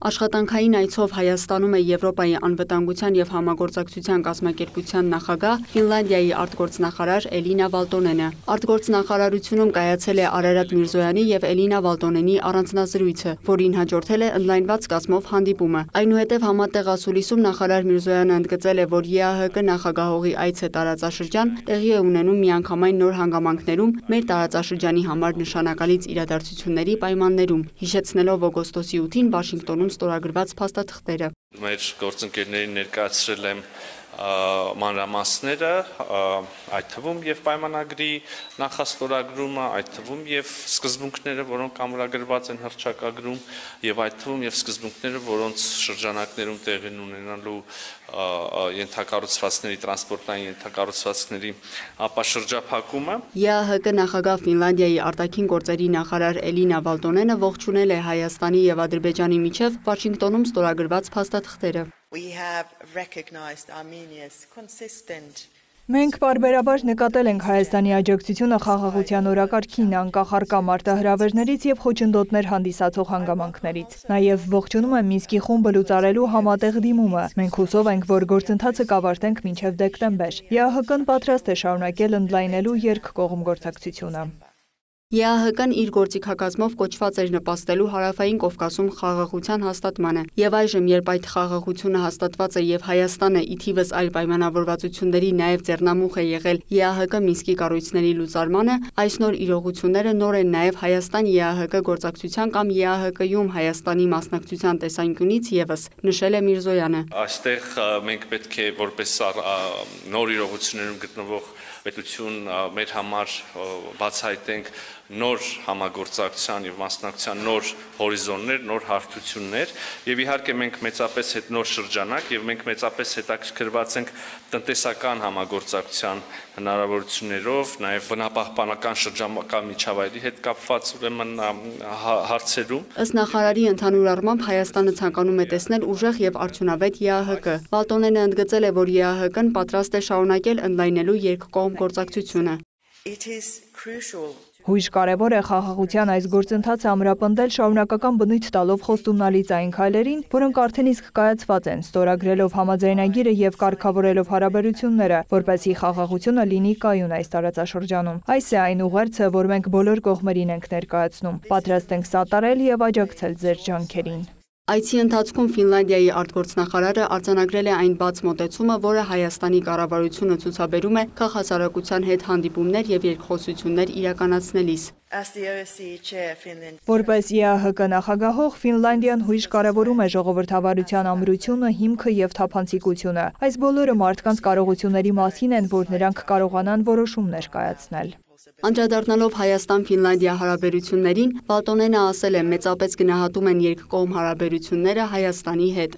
Աշխատանքային այցով Հայաստանում է Եվրոպայի անվտանգության և համագործակցության կազմակերպության նախագահ Ֆինլանդիայի արտգործնախարար Էլինա Վալտոնենը։ Արտգործնախարարությունում կայացել է Արարատ Միրզոյանի և Էլինա Վալտոնենի առանձնազրույցը, որին հաջորդել է ընդլայնված կազմով հանդիպումը։ Այնուհետև համատեղ ասուլիսում նախարար Միրզոյանը ընդգծել է, որ ԵԱՀԿ նախագահողի այցը տարածաշրջան տեղի է ունենում միանգամայն նոր հանգամանքներում մեր տարածաշրջանի համար նշանակալից իրադարձությունների պայմաններում, հիշեցնելով օգոստոսի 8-ին Վաշինգտոնում ստորագրված փաստաթղթերը։ Մեր գործընկերներին ներկայացրել եմ մանրամասները, այդ թվում եւ պայմանագրի նախաստորագրումը, այդ թվում եւ սկզբունքները, որոնք ամրագրված են հռչակագրում, եւ այդ թվում եւ սկզբունքները, որոնց շրջանակներում տեղի ունենալու ենթակառուցվածքների տրանսպորտային ենթակառուցվածքների ապաշրջափակումը։ ԵԱՀԿ նախագահ Ֆինլանդիայի արտաքին գործերի նախարար Էլինա Վալտոնենը ողջունել է Հայաստանի եւ Ադրբեջանի միջև Վաշինգտոնում ստորագրված փաստաթղթերը։ Մենք պարբերաբար նկատել ենք Հայաստանի աջակցությունը խաղաղության օրակարգին, անկախ առկա մարտահրավերներից եւ խոչընդոտներ հանդիսացող հանգամանքներից։ Նաեւ ողջունում եմ Մինսկի խումբը լուծարելու համատեղ դիմումը։ Մենք հուսով ենք, որ գործընթացը կավարտենք մինչև դեկտեմբեր։ ԵԱՀԿ-ն պատրաստ է շարունակել ընդլայնելու երկկողմ գործակցությունը։ ԵԱՀԿ-ն իր գործիքակազմով կոչված էր նպաստելու Հարավային Կովկասում խաղաղության հաստատմանը, եւ այժմ, երբ այդ խաղաղությունը հաստատված է եւ Հայաստանը ի թիվս այլ պայմանավորվածությունների նաեւ ձեռնամուխ է եղել ԵԱՀԿ Մինսկի կառույցների լուծարմանը, այս նոր իրողությունները նոր են նաեւ Հայաստան-ԵԱՀԿ գործակցության կամ ԵԱՀԿ-ում Հայաստանի մասնակցության տեսանկյունից եւս, նշել է Միրզոյանը։ Այստեղ մենք պետք է որպես նոր իրողություններում գտնվող պետություն մեր համար բացահայտենք նոր համագործակցության եւ մասնակցության նոր հորիզոններ, նոր հարթություններ եւ իհարկե մենք մեծապես հետ նոր շրջանակ եւ մենք մեծապես հետաքրքրված ենք տնտեսական համագործակցության հնարավորություններով, նաեւ բնապահպանական շրջանակա միջավայրի հետ կապված ուրեմն հարցերում։ Ըստ նախարարի ընդհանուր առմամբ Հայաստանը ցանկանում է տեսնել ուժեղ եւ արդյունավետ ԵԱՀԿ։ Վալտոնենը ընդգծել է, որ ԵԱՀԿ-ն պատրաստ է շարունակել ընդլայնելու երկկողմ գործակցությունը։ Հույժ կարևոր է խաղաղության այս գործընթացը ամրապնդել շարունակական բնույթ տալով խոստումնալից այն քայլերին, որոնք արդեն իսկ կայացված են, ստորագրելով համաձայնագիրը եւ կարգավորելով հարաբերությունները, որպեսզի խաղաղությունը լինի կայուն այս տարածաշրջանում։ Այս է այն ուղերձը, որ մենք բոլոր կողմերին ենք ներկայացնում։ Պատրաստ ենք սատարել եւ աջակցել ձեր ջանքերին։ Այցի ընթացքում Ֆինլանդիայի արտգործնախարարը արձանագրել է այն բաց մոտեցումը, որը Հայաստանի կառավարությունը ցուցաբերում է քաղաքացիական հետ հանդիպումներ եւ երկխոսություններ իրականացնելիս։ Որպես ԵԱՀԿ նախագահող Ֆինլանդիան հույժ կարևորում է ժողովրդավարության ամրությունը, հիմքը եւ թափանցիկությունը։ Այս բոլորը մարդկանց կարողությունների մասին են, որ նրանք կարողանան որոշումներ կայացնել։ Անդրադառնալով Հայաստան-Ֆինլանդիա հարաբերություններին, Վալտոնենը ասել է, մեծապես գնահատում են երկկողմ հարաբերությունները Հայաստանի հետ։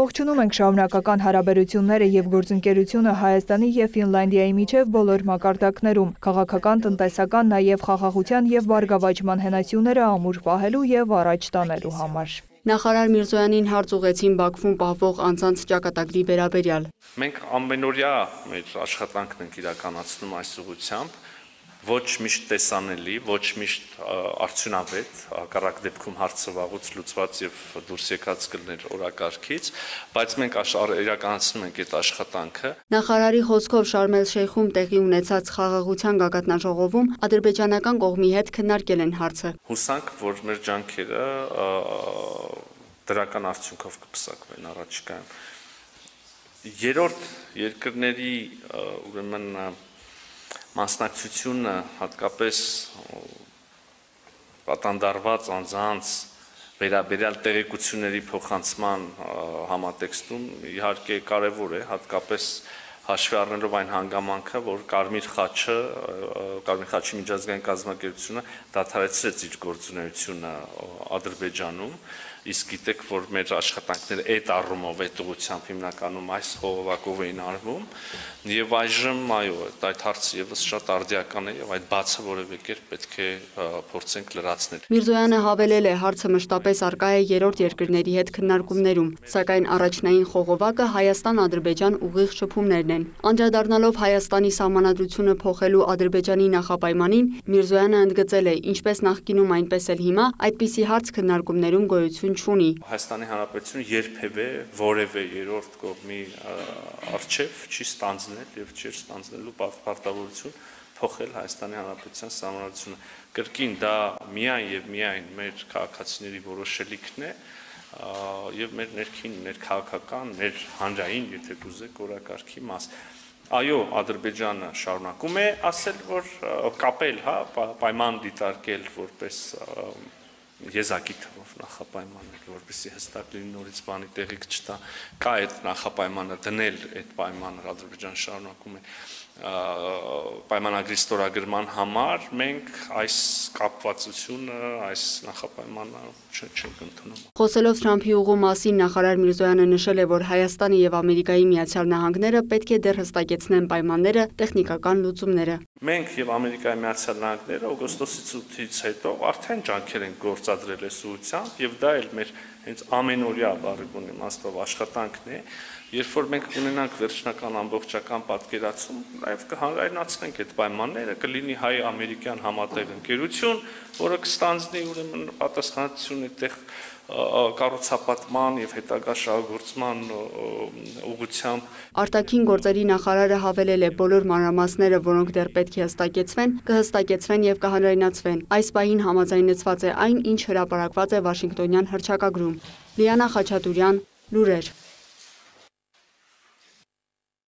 Ողջունում ենք շարունակական հարաբերությունները եւ գործընկերությունը Հայաստանի եւ Ֆինլանդիայի միջև բոլոր մակարդակներում, քաղաքական, տնտեսական, նաեւ խաղաղության եւ բարգավաճման հենասյուները ամուր պահելու եւ առաջ տանելու համար։ Նախարար Միրզոյանին հարց ուղղեցին Բաքվում պահվող անձանց ճակատագրի վերաբերյալ։ Մենք ամենօրյա մեր աշխատանքն ենք իրականացնում այս ուղղությամբ, ոչ միշտ տեսանելի, ոչ միշտ արդյունավետ, հակառակ դեպքում հարցը վաղուց լուծված եւ դուրս եկած կլներ օրակարգից, բայց մենք իրականացնում ենք այդ աշխատանքը։ Նախարարի խոսքով Շարմ էլ-Շեյխում տեղի ունեցած խաղաղության գագաթնաժողովում ադրբեջանական կողմի հետ քննարկել են հարցը։ Հուսանք, որ մեր ջանքերը դրական արդյունքով կպսակվեն առաջիկայում։ Երրորդ երկրների ուրեմն մասնակցությունը հատկապես պատանդարված անձանց վերաբերյալ տեղեկությունների փոխանցման համատեքստում իհարկե կարևոր է, հատկապես հաշվի առնելով այն հանգամանքը, որ Կարմիր խաչի միջազգային կազմակերպությունը դադարեցրեց իր գործունեությունը Ադրբեջանում, իսկ գիտեք, որ մեր աշխատանքները այդ առումով այդ ուղղությամբ հիմնականում այս խողովակով էին արվում, եւ այժմ այո, այդ հարցը եւս շատ արդիական է եւ այդ բացը որևէ կերպ պետք է փորձենք լրացնել։ Միրզոյանը հավելել է, հարցը մշտապես առկա է երրորդ երկրների հետ քննարկումներում, սակայն առաջնային խողովակը Հայաստան-Ադրբեջան ուղիղ շփումներն են։ Անդրադառնալով Հայաստանի սահմանադրությունը փոխելու Ադրբեջանի նախապայմանին, Միրզոյանը ընդգծել է, ինչպես նախկինում, այնպես էլ հիմա, այդպիսի հարց քննարկումներում գոյություն չունի։ Հայաստանի Հանրապետությունը երբևէ որևէ երրորդ կողմի առջև չի ստանձնել եւ չի ստանձնելու պարտավորություն փոխել Հայաստանի Հանրապետության սահմանադրությունը։ Կրկին դա միայն եւ միայն մեր քաղաքացիների որոշելիքն է եւ մեր ներքին, ներքաղաքական, մեր հանրային, եթե կուզեք, օրակարգի մաս։ Այո, Ադրբեջանը շարունակում է ասել, որ կապել, պայման դիտարկել որպես եզակի թվով նախապայմաններ, որպեսզի հստակ լինի նորից բանի տեղիք չտա, կա այդ նախապայմանը դնել այդ պայմանը, Ադրբեջանը շարունակում է պայմանագրի ստորագրման համար, մենք այս կապվածությունը, այս նախապայմանը չենք ընդունում։ Խոսելով Թրամփի ուղու մասին, նախարար Միրզոյանը նշել է, որ Հայաստանը եւ Ամերիկայի Միացյալ Նահանգները պետք է դեռ հստակեցնեն պայմանները, տեխնիկական լուծումները։ Մենք եւ Ամերիկայի Միացյալ Նահանգները օգոստոսի 8-ից հետո արդեն ջանքեր են գործադրել այս ուղղությամբ եւ դա էլ մեր հենց ամենօրյա բառի իմաստով աշխատանքն է, երբ որ մենք ունենանք վերջնական ամբողջական պատկերացում, նաև կհանրայնացնենք այդ պայմանները, կլինի հայ-ամերիկյան համատեղ ընկերություն, որը կստանձնի ուրեմն պատասխանատվություն այդտեղ կառուցապատման եւ հետագա շահագործման ուղղությամբ։ Արտաքին գործերի նախարարը հավելել է, բոլոր մանրամասները, որոնք դեռ պետք է հստակեցվեն, կհստակեցվեն եւ կհանրայնացվեն։ Այս պահին համաձայնեցված է այն, ինչ հրապարակված է Վաշինգտոնյան հռչակագրում։ Լիանա Խաչատուրյան, լուրեր։